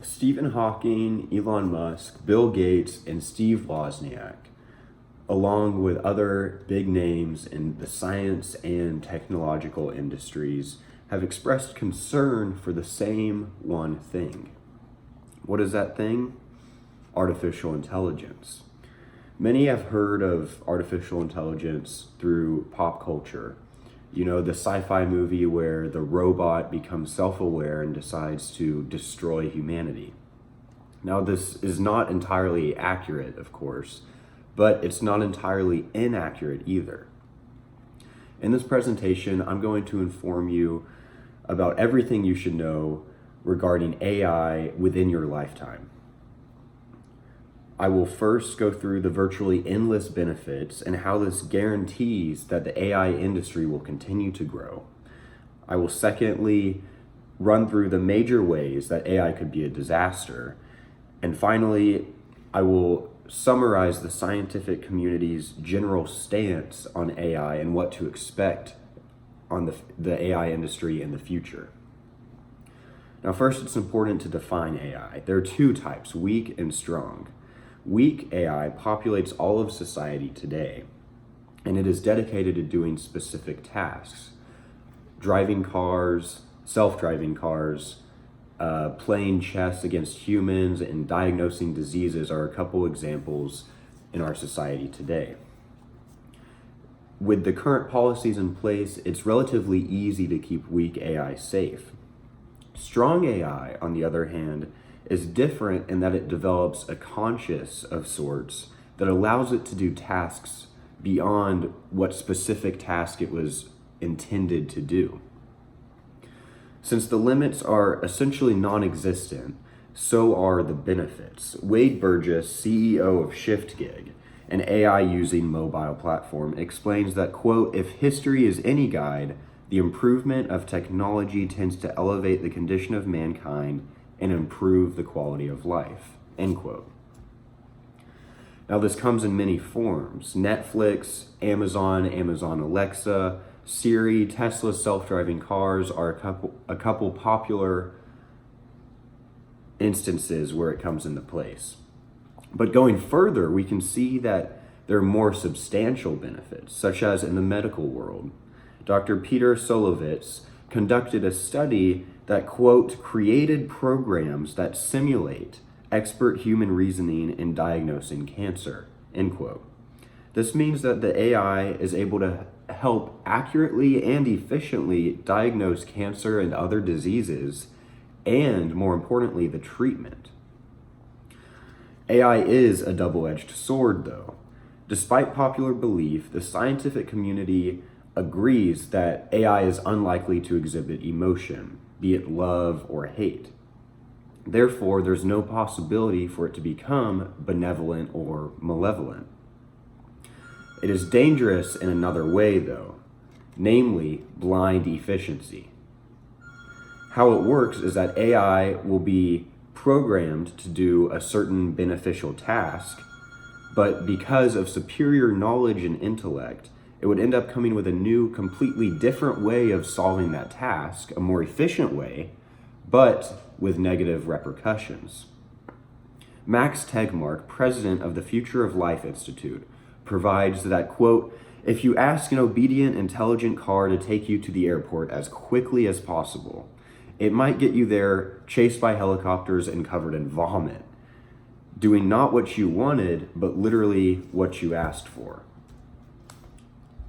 Stephen Hawking, Elon Musk, Bill Gates, and Steve Wozniak, along with other big names in the science and technological industries, have expressed concern for the same one thing. What is that thing? Artificial intelligence. Many have heard of artificial intelligence through pop culture. You know, the sci-fi movie where the robot becomes self-aware and decides to destroy humanity. Now, this is not entirely accurate, of course, but it's not entirely inaccurate either. In this presentation, I'm going to inform you about everything you should know regarding AI within your lifetime. I will first go through the virtually endless benefits and how this guarantees that the AI industry will continue to grow. I will secondly run through the major ways that AI could be a disaster. And finally, I will summarize the scientific community's general stance on AI and what to expect on the AI industry in the future. Now, first, it's important to define AI. There are two types, weak and strong. Weak AI populates all of society today, and it is dedicated to doing specific tasks. Driving cars, self-driving cars, playing chess against humans, and diagnosing diseases are a couple examples in our society today. With the current policies in place, it's relatively easy to keep weak AI safe. Strong AI, on the other hand, is different in that it develops a conscience of sorts that allows it to do tasks beyond what specific task it was intended to do. Since the limits are essentially non-existent, so are the benefits. Wade Burgess, CEO of ShiftGig, an AI using mobile platform, explains that, quote, "If history is any guide, the improvement of technology tends to elevate the condition of mankind and improve the quality of life," end quote. Now, this comes in many forms. Netflix, Amazon Alexa, Siri, Tesla self-driving cars are a couple popular instances where it comes into place. But going further, we can see that there are more substantial benefits, such as in the medical world. Dr. Peter Solovitz conducted a study that, quote, "created programs that simulate expert human reasoning in diagnosing cancer," end quote. This means that the AI is able to help accurately and efficiently diagnose cancer and other diseases, and more importantly, the treatment. AI is a double-edged sword, though. Despite popular belief, the scientific community agrees that AI is unlikely to exhibit emotion, be it love or hate. Therefore, there's no possibility for it to become benevolent or malevolent. It is dangerous in another way, though, namely blind efficiency. How it works is that AI will be programmed to do a certain beneficial task, but because of superior knowledge and intellect, it would end up coming with a new, completely different way of solving that task, a more efficient way, but with negative repercussions. Max Tegmark, president of the Future of Life Institute, provides that, quote, "If you ask an obedient, intelligent car to take you to the airport as quickly as possible, it might get you there chased by helicopters and covered in vomit, doing not what you wanted, but literally what you asked for,"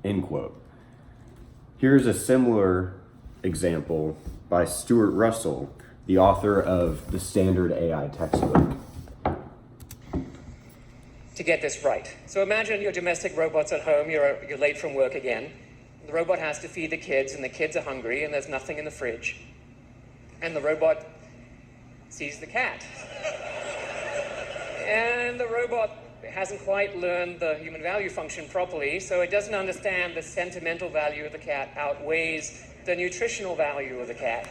end quote. Here's a similar example by Stuart Russell, the author of the Standard AI textbook. To get this right. So imagine your domestic robots at home, you're late from work again. The robot has to feed the kids, and the kids are hungry, and there's nothing in the fridge. And the robot sees the cat. And the robot hasn't quite learned the human value function properly, so it doesn't understand the sentimental value of the cat outweighs the nutritional value of the cat.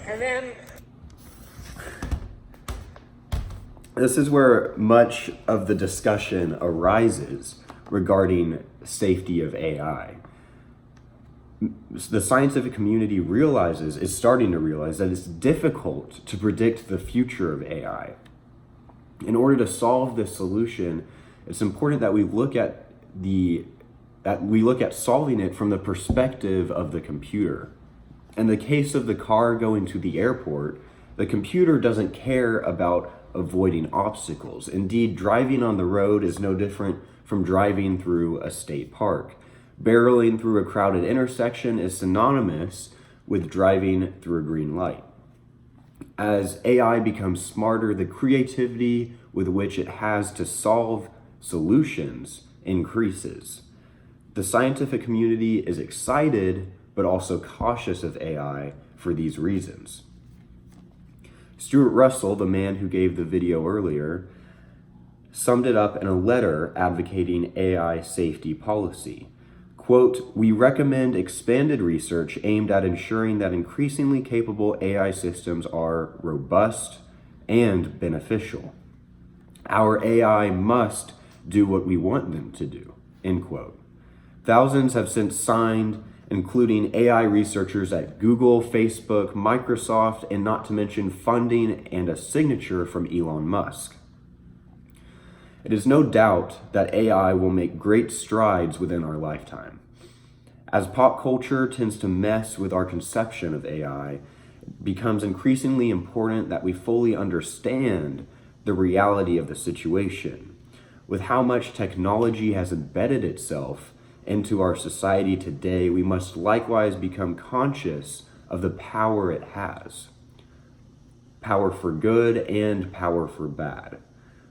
And then this is where much of the discussion arises regarding safety of AI. the scientific community is starting to realize that it's difficult to predict the future of AI. In order to solve this solution, it's important that we look at solving it from the perspective of the computer. In the case of the car going to the airport, the computer doesn't care about avoiding obstacles. Indeed, driving on the road is no different from driving through a state park. Barreling through a crowded intersection is synonymous with driving through a green light. As AI becomes smarter, the creativity with which it has to solve solutions increases. The scientific community is excited, but also cautious of AI for these reasons. Stuart Russell, the man who gave the video earlier, summed it up in a letter advocating AI safety policy. Quote, "We recommend expanded research aimed at ensuring that increasingly capable AI systems are robust and beneficial. Our AI must do what we want them to do," end quote. Thousands have since signed, including AI researchers at Google, Facebook, Microsoft, and not to mention funding and a signature from Elon Musk. It is no doubt that AI will make great strides within our lifetime. As pop culture tends to mess with our conception of AI, it becomes increasingly important that we fully understand the reality of the situation. With how much technology has embedded itself into our society today, we must likewise become conscious of the power it has. Power for good and power for bad.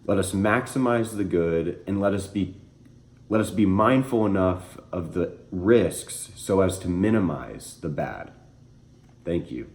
Let us maximize the good and let us be mindful enough of the risks so as to minimize the bad. Thank you.